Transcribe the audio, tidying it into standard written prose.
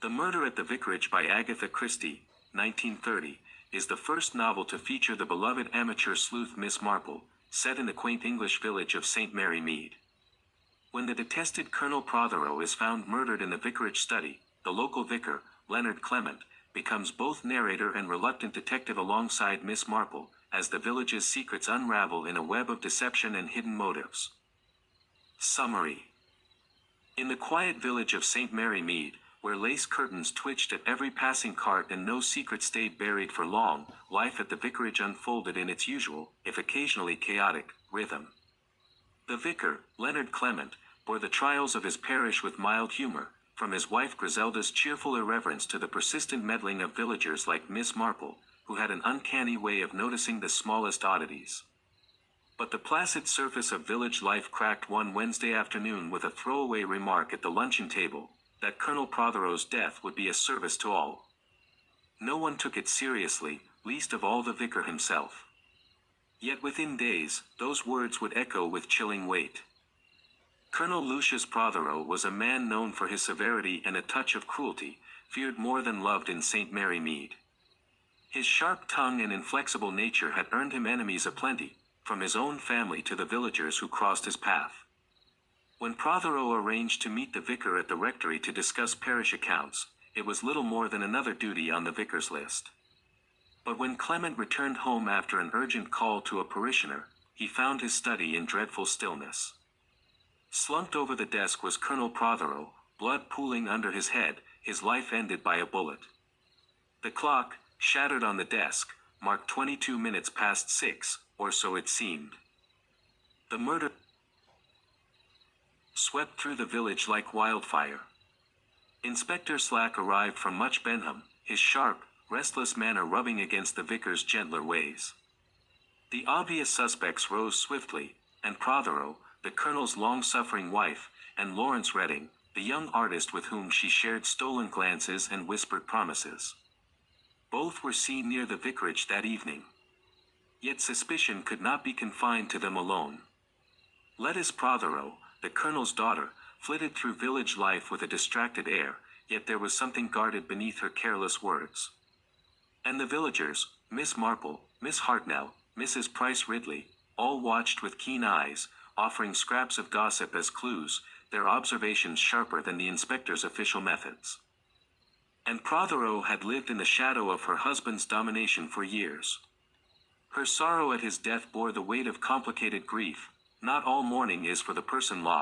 The Murder at the Vicarage by Agatha Christie, 1930, is the first novel to feature the beloved amateur sleuth Miss Marple, set in the quaint English village of St. Mary Mead. When the detested Colonel Prothero is found murdered in the vicarage study, the local vicar, Leonard Clement, becomes both narrator and reluctant detective alongside Miss Marple, as the village's secrets unravel in a web of deception and hidden motives. Summary. In the quiet village of St. Mary Mead, where lace curtains twitched at every passing cart and no secret stayed buried for long, life at the vicarage unfolded in its usual, if occasionally chaotic, rhythm. The vicar, Leonard Clement, bore the trials of his parish with mild humor, from his wife Griselda's cheerful irreverence to the persistent meddling of villagers like Miss Marple, who had an uncanny way of noticing the smallest oddities. But the placid surface of village life cracked one Wednesday afternoon with a throwaway remark at the luncheon table, that Colonel Prothero's death would be a service to all. No one took it seriously, least of all the vicar himself. Yet within days, those words would echo with chilling weight. Colonel Lucius Prothero was a man known for his severity and a touch of cruelty, feared more than loved in St. Mary Mead. His sharp tongue and inflexible nature had earned him enemies aplenty, from his own family to the villagers who crossed his path. When Prothero arranged to meet the vicar at the rectory to discuss parish accounts, it was little more than another duty on the vicar's list. But when Clement returned home after an urgent call to a parishioner, he found his study in dreadful stillness. Slumped over the desk was Colonel Prothero, blood pooling under his head, his life ended by a bullet. The clock, shattered on the desk, marked 22 minutes past 6, or so it seemed. The murder swept through the village like wildfire. Inspector Slack arrived from Much Benham, his sharp, restless manner rubbing against the vicar's gentler ways. The obvious suspects rose swiftly, and Prothero, the colonel's long-suffering wife, and Lawrence Redding, the young artist with whom she shared stolen glances and whispered promises. Both were seen near the vicarage that evening. Yet suspicion could not be confined to them alone. Lettice Prothero, the colonel's daughter, flitted through village life with a distracted air, yet there was something guarded beneath her careless words. And the villagers, Miss Marple, Miss Hartnell, Mrs. Price Ridley, all watched with keen eyes, offering scraps of gossip as clues, their observations sharper than the inspector's official methods. And Prothero had lived in the shadow of her husband's domination for years. Her sorrow at his death bore the weight of complicated grief. Not all mourning is for the person lost.